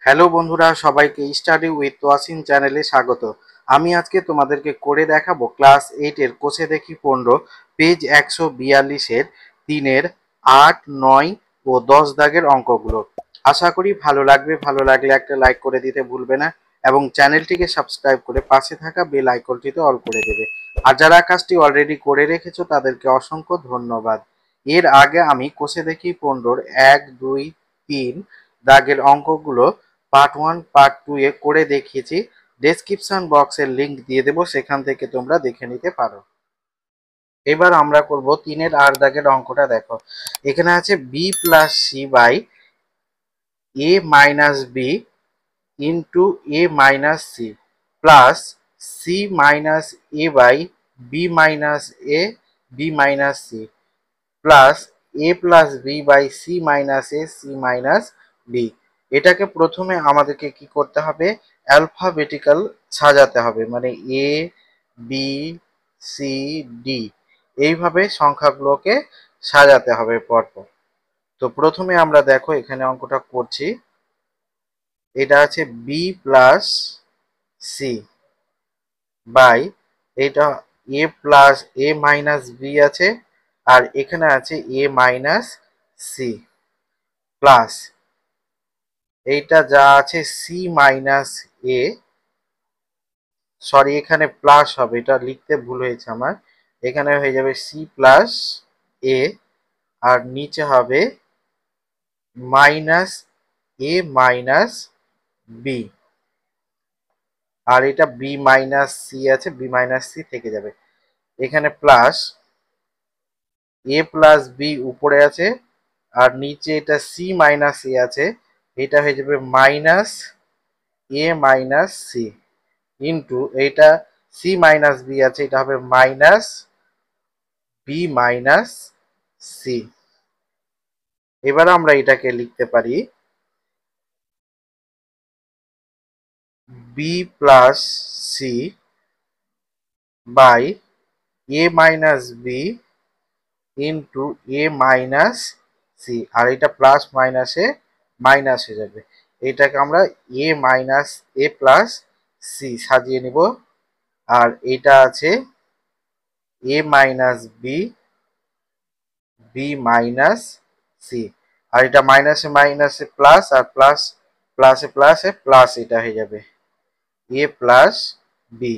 Hello বন্ধুরা, সবাইকে study with Wasim চ্যানেলে স্বাগত। আমি আজকে তোমাদেরকে করে দেখাবো ক্লাস 8-এর কোষে দেখি 15 পেজ 142-এর 3-এর 8, 9 ও 10 দাগের অঙ্কগুলো। আশা করি ভালো লাগবে। ভালো লাগলে একটা লাইক করে দিতে ভুলবে না এবং চ্যানেলটিকে সাবস্ক্রাইব করে পাশে থাকা বেল আইকনটিতে অল করে দেবে। আর যারা কাজটি অলরেডি করে রেখেছো তাদেরকে অসংখ্য ধন্যবাদ। এর আগে আমি কোষে দেখি 15-র 1, 2, 3 দাগের অঙ্কগুলো পার্ট 1 পার্ট 2 এ করে দেখিয়েছি। ডেসক্রিপশন বক্সের লিংক দিয়ে দেবো, সেখান থেকে তোমরা দেখে নিতে পারো। এবার আমরা করব 3-এর 8 দাগের অঙ্কটা। দেখো এখানে আছে B plus C by A minus B into A minus C plus C minus A by B minus A B minus C plus A plus B by C minus A C minus B. এটাকে প্রথমে আমাদেরকে কি করতে হবে, alphabetical সাজাতে হবে, মানে A B C D এইভাবে সংখ্যাগুলোকে সাজাতে হবে পরপর। তো প্রথমে আমরা দেখো এখানে অঙ্কটা করছি। এটা আছে বি প্লাস সি বাই এটা এ প্লাস এ মাইনাস বি আছে, আর এখানে আছে এ মাইনাস সি প্লাস এইটা যা আছে সি মাইনাস এ, সরি এখানে প্লাস হবে, এটা লিখতে ভুল হয়েছে আমার, এখানে হয়ে যাবে সি প্লাস এ আর নিচে হবে মাইনাস এ মাইনাস বি, আর এটা বি মাইনাস সি আছে, বি মাইনাস সি থেকে যাবে। এখানে প্লাস এ প্লাস বি উপরে আছে আর নিচে এটা সি মাইনাস এ আছে, এটা হয়ে যাবে মাইনাস এ মাইনাস সি ইন্টু এইটা সি মাইনাস বি আছে, এটা হবে মাইনাস বি মাইনাস সি। এবার আমরা এটাকে লিখতে পারি B plus C by A minus B into A minus C, আর এটা প্লাস মাইনাসে মাইনাস হয়ে যাবে। এটাকে আমরা A minus A plus C সাজিয়ে নিব, আর এটা আছে A minus B B minus C, আর এটা মাইনাসে মাইনাসে প্লাস, আর প্লাস প্লাসে প্লাসে প্লাস, এটা হয়ে যাবে এ প্লাস বি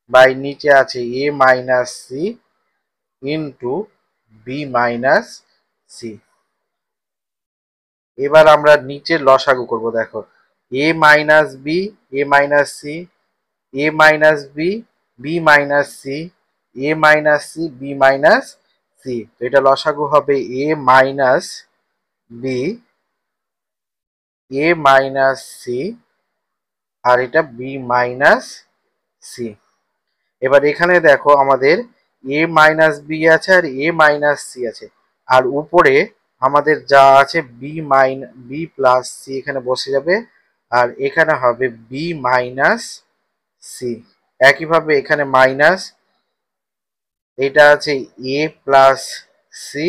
বাই নিচে আছে A minus C into B minus C. এবার আমরা নিচে লসাগু করব। দেখো A minus B A minus C A minus B B minus C A minus C B minus C, তো এটা লসাগু হবে A minus B A minus C আর এটা বি মাইনাস সি। এবার এখানে দেখো আমাদের এ মাইনাস বি আছে আর এ মাইনাস সি আছে, আর উপরে আমাদের যা আছে বি প্লাস সি এখানে বসে যাবে, আর এখানে হবে বি মাইনাস সি। একইভাবে এখানে মাইনাস, এটা আছে এ প্লাস সি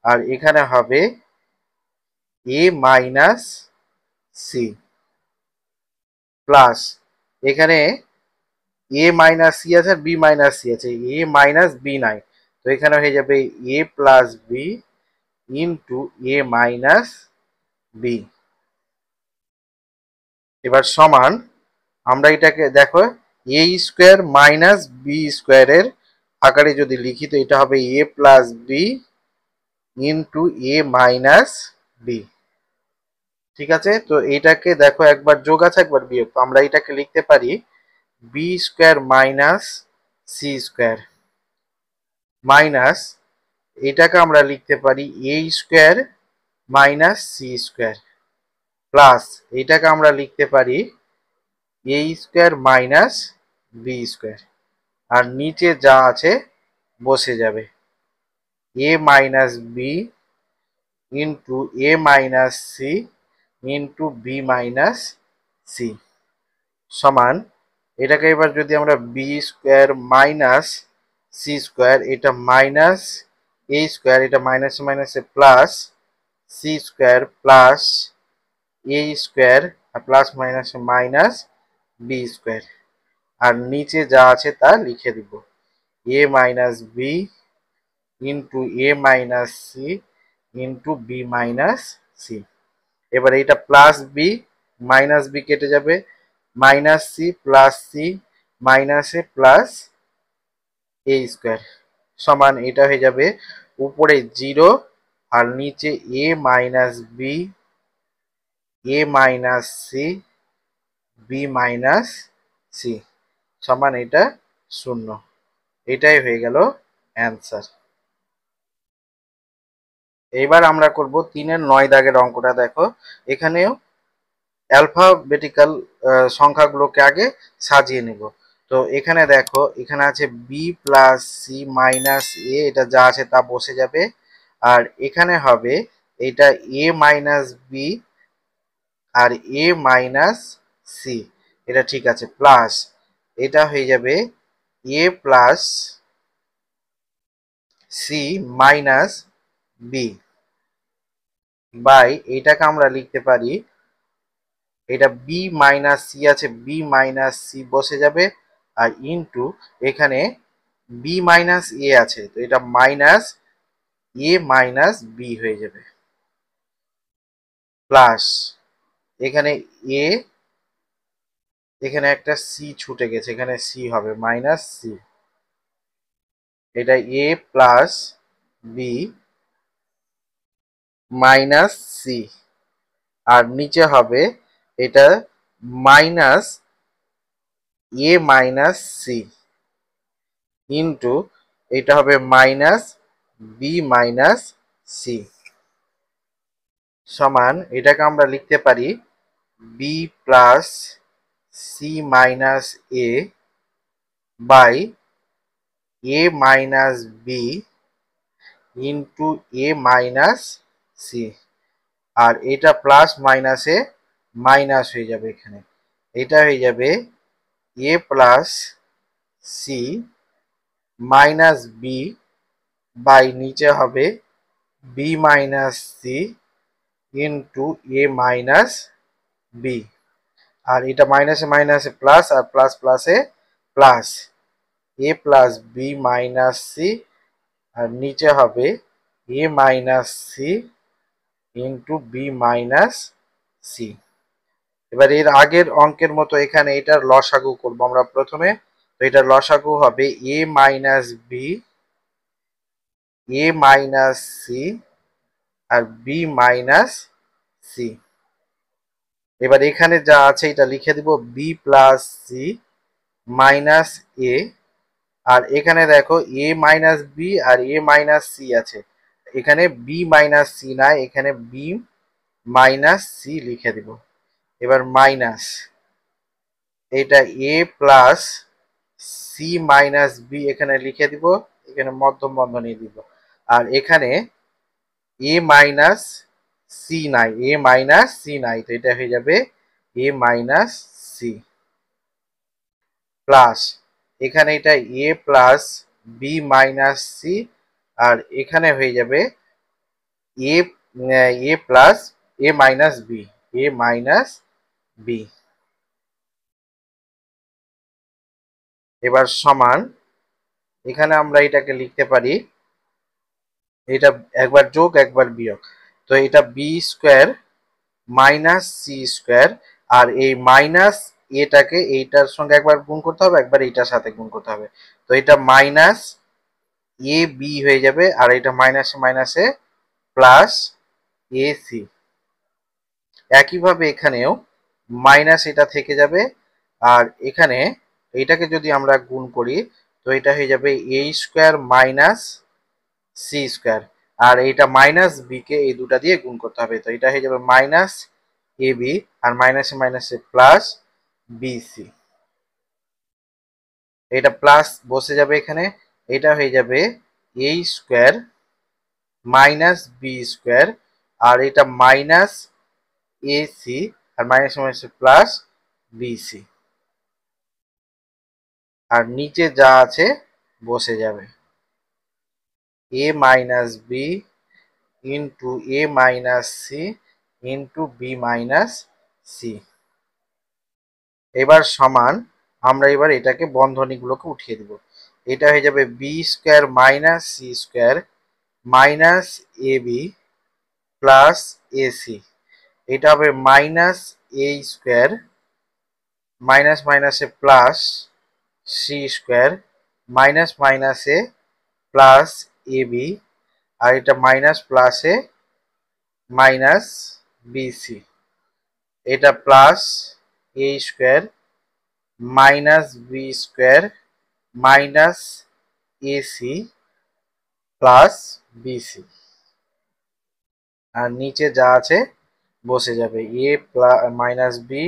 আর এখানে হবে এ মাইনাস সি প্লাস এখানে এ মাইনাস সি আছে আর বি মাইনাস সি আছে, এ মাইনাস বি নাই, তো এখানে হয়ে যাবে A plus B into A minus B. এবার সমান আমরা এটাকে দেখো এ স্কোয়ার মাইনাস বি স্কোয়ারের আকারে যদি লিখি, তো এটা হবে এ plus B into A minus B. ঠিক আছে, তো এটাকে দেখো একবার যোগ আছে একবার বিয়োগ, তো আমরা এটাকে লিখতে পারি B square minus C square minus এটাকে আমরা লিখতে পারি A square minus C square plus এটাকে আমরা লিখতে পারি A square minus B square, আর নিচে যা আছে বসে যাবে A minus B into A minus C into B minus C সমান এটাকে এবার যদি আমরা B square minus C square, এটা মাইনাস এ স্কোয়ার, এটা মাইনাসে মাইনাসে plus C square plus A square R plus minus minus B square, আর নিচে যা আছে তা লিখে দিব, A minus B into A minus C into B minus C. এবার এটা প্লাস বি মাইনাস বি কেটে যাবে, minus C plus C minus A plus A square সমান এটা হয়ে যাবে উপরে 0 আর নিচে A minus B A minus C B minus C সমান এটা 0। এটাই হয়ে গেল অ্যান্সার। এবার আমরা করব 3-এর 9 দাগের অঙ্কটা। দেখো এখানেও অ্যালফাবেটিক্যাল সংখ্যাগুলোকে আগে সাজিয়ে নেব। তো এখানে দেখো এখানে আছে বি প্লাস সি মাইনাস এ, এটা যা আছে তা বসে যাবে। আর এখানে হবে এটা এ মাইনাস বি আর এ মাইনাস সি, এটা ঠিক আছে, প্লাস এটা হয়ে যাবে A plus C minus B by এইটাকে আমরা লিখতে পারি, এটা বি মাইনাস সি আছে, বি মাইনাস সি বসে যাবে, আর ইনটু এখানে বি মাইনাস এ আছে, তো এটা মাইনাস এ মাইনাস বি হয়ে যাবে, প্লাস এখানে এ, এখানে একটা সি ছুটে গেছে, এখানে সি হবে মাইনাস সি, এটা এ প্লাস বি মাইনাস সি, আর নিচে হবে এটা মাইনাস এ মাইনাস সি ইন্টু এটা হবে মাইনাস বি মাইনাস সি সমান এটাকে আমরা লিখতে পারি B plus C minus A by A minus B into A minus C, আর এটা প্লাস মাইনাসে মাইনাস হয়ে যাবে, এখানে এটা হয়ে যাবে A plus C minus B by নিচে হবে B minus C into A minus B, আর এটা মাইনাসে মাইনাসে প্লাস, আর প্লাস প্লাসে plus, A plus B minus C, আর নিচে হবে A minus C into B minus C. এবার এর আগের অঙ্কের মতো এখানে এটার লসাগু করবো আমরা প্রথমে। তো এটার লসাগু হবে A minus B A minus C R B minus C. এবার এখানে যা আছে এটা লিখে দিব বি প্লাস সি মাইনাস এ, আর এখানে দেখো এ মাইনাস বি আর এ মাইনাস সি আছে, এখানে বি মাইনাস সি নাই, এখানে বি মাইনাস সি লিখে দিব। এবার মাইনাস এটা এ প্লাস সি মাইনাস বি এখানে লিখে দিব, এখানে মধ্যম বন্ধনী দিব, আর এখানে এ মাইনাস সি নাই, এ মাইনাস সি নাই, তো এটা হয়ে যাবে এ মাইনাস সি প্লাস এখানে এটা এ প্লাস বি মাইনাস সি, আর এখানে হয়ে যাবে এ এ plus A minus B, A minus B. এবার সমান এখানে আমরা এটাকে লিখতে পারি, এটা একবার যোগ একবার বিয়োগ, তো এটা B square minus C square, আর এই মাইনাস এটাকে এইটার সঙ্গে একবার গুণ করতে হবে, একবার এইটার সাথে গুণ করতে হবে, তো এটা মাইনাস এ বি হয়ে যাবে, আর এটা মাইনাসে মাইনাসে প্লাস এ সি। একইভাবে এখানেও মাইনাস এটা থেকে যাবে, আর এখানে এইটাকে যদি আমরা গুণ করি তো এটা হয়ে যাবে A square minus C square, আর এইটা মাইনাস বি কে এই দুটা দিয়ে গুণ করতে হবে, তো এটা হয়ে যাবে মাইনাস এ বি আর মাইনাসে মাইনাসে প্লাস বি সি, এটা প্লাস বসে যাবে এখানে, এটা হয়ে যাবে A square minus B square, আর এটা মাইনাস এ সি আর মাইনাসে মাইনাসে প্লাস বি সি, আর নিচে যা আছে বসে যাবে A minus B into A minus C into B minus C. এবার সমান আমরা এবার এটাকে বন্ধনীগুলোকে উঠিয়ে দিব। এটা হয়ে যাবে B square minus C square minus A B plus AC. এটা হবে মাইনাস এ স্কোয়ার মাইনাস মাইনাসে প্লাস সি স্কোয়ার মাইনাস মাইনাসে প্লাস এ বি, আর এটা মাইনাস প্লাসে মাইনাস বিসি। এটা plus A square minus B square minus AC plus BC, আর নিচে যা আছে বসে যাবে A plus minus B,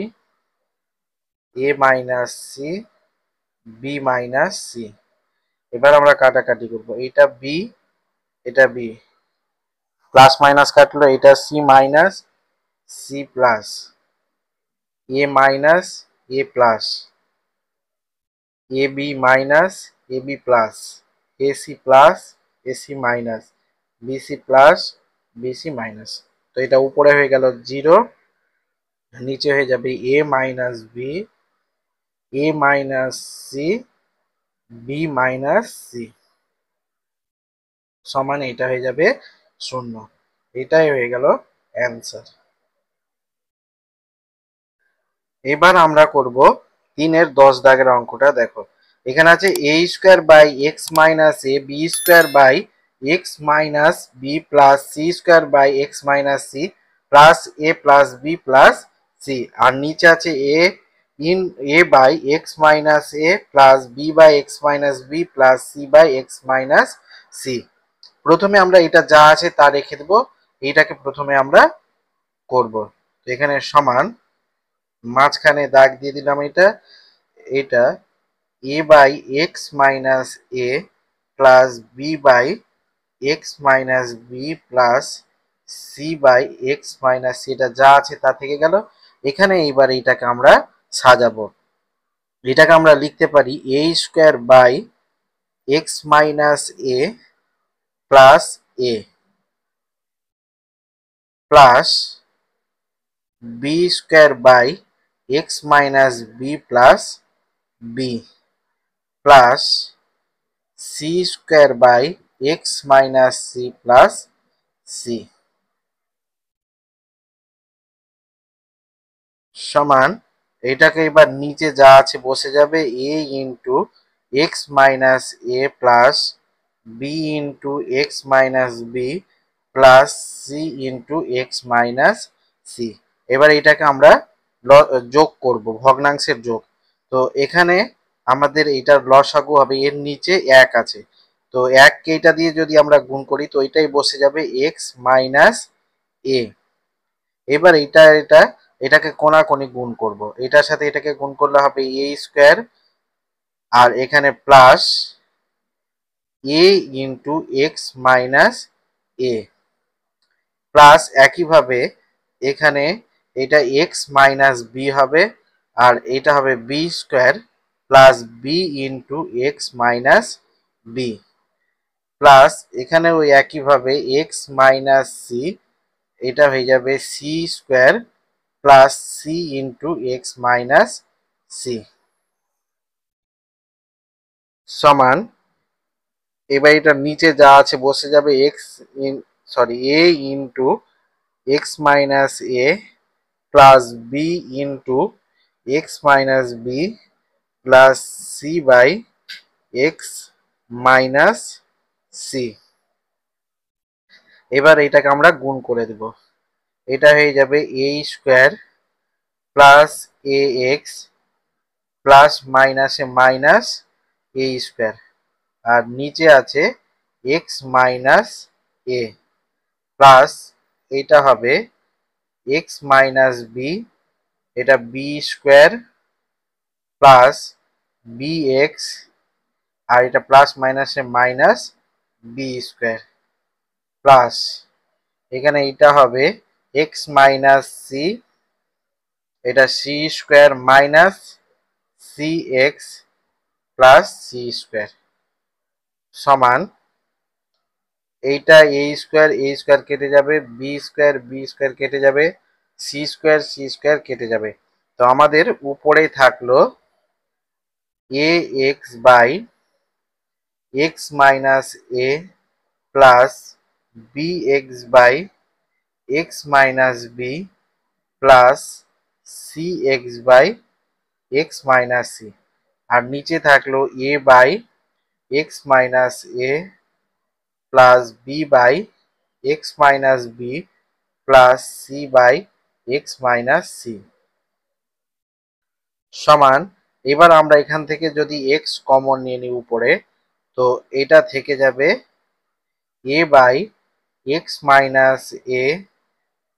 A minus C, B minus C. এবার আমরা কাটাকাটি করবো, এটা বি এটা বি, প্লাস মাইনাস কাটলো, এটা C minus C plus, A minus A plus, A B minus A B plus, AC plus AC minus, BC plus BC minus. তো এটা উপরে হয়ে গেল 0, নিচে হয়ে যাবে A minus B, A minus C, B minus C সমান এটা হয়ে যাবে 0। এটাই হয়ে গেল অ্যান্সার। এবার আমরা করব 3-এর 10 দাগের অঙ্কটা। দেখো এখানে আছে A square by X minus A B square by X minus B plus C square by X minus C plus A plus B plus C, আর নিচে আছে A in A by X minus A plus B by X minus B plus C by X minus C. প্রথমে আমরা এটা যা আছে তা রেখে দেবো, এইটাকে প্রথমে আমরা করব। তো এখানে সমান মাঝখানে দাগ দিয়ে দিলাম, এটা এটা A by X minus A plus B by X minus B plus C by X minus C, এটা যা আছে তা থেকে গেল। এখানে এইবার এইটাকে আমরা সাজাবো, এটাকে আমরা লিখতে পারি A square by X minus A plus A plus B square by X minus B plus B plus C square by X minus C plus C সমান এটাকে এবার নিচে যা আছে বসে যাবে A into X minus A plus B into X minus B plus C into X minus C. এবার এটাকে আমরা যোগ করব, ভগ্নাংশের যোগ। তো এখানে আমাদের এটার লসাগু হবে, এর নিচে 1 আছে, তো 1 কে এটা দিয়ে যদি আমরা গুণ করি তো এটাই বসে যাবে এক্স মাইনাস এ। এবার এটাকে কোণাকুণি গুণ করব, এটার সাথে এটাকে গুণ করলে হবে এ স্কোয়ার, আর এখানে plus A into X minus A plus একইভাবে এখানে এটা এক্স মাইনাস বি হবে, আর এটা হবে B square plus B into X minus B plus এখানে ওই একইভাবে এক্স মাইনাস সি, এটা হয়ে যাবে C square plus C into X minus C সমান এবার এটার নিচে যা আছে বসে যাবে X A into X minus A plus B into X minus B plus C by X minus C. এবার এটাকে আমরা গুণ করে দেব, এটা হয়ে যাবে A square plus A x plus মাইনাসে মাইনাস এ স্কোয়ার, আর নিচে আছে এক্স মাইনাস এ প্লাস এটা হবে এক্স মাইনাস বি, এটা B square plus B X, আর এটা প্লাস মাইনাসে মাইনাস বি স্কোয়ার প্লাস এখানে এটা হবে এক্স মাইনাস সি, এটা C square minus C X plus C square সমান এইটা এ স্কোয়ার কেটে যাবে, বি স্কোয়ার কেটে যাবে, সি স্কোয়ার কেটে যাবে। তো আমাদের উপরে থাকলো A X by X minus A plus B X by X minus B plus C X by X minus C. আর নিচে থাকলো A by X minus A plus B by X minus B plus C by X minus C সমান। এবার আমরা এখান থেকে যদি x common নিয়ে নিই উপরে, তো এটা থেকে যাবে A by X minus A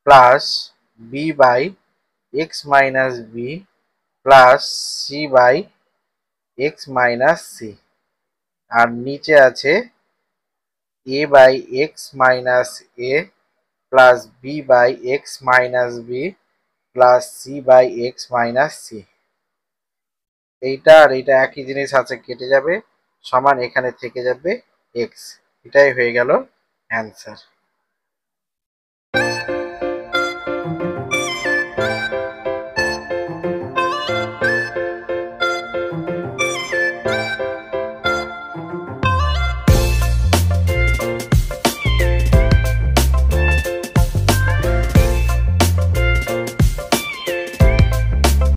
plus B by X minus B plus C by X minus C. আর নিচে আছে A by X minus A plus B by X minus B plus C by X minus C. এইটা আর এইটা একই জিনিস আছে, কেটে যাবে, সমান এখানে থেকে যাবে এক্স। এটাই হয়ে গেল অ্যান্সার।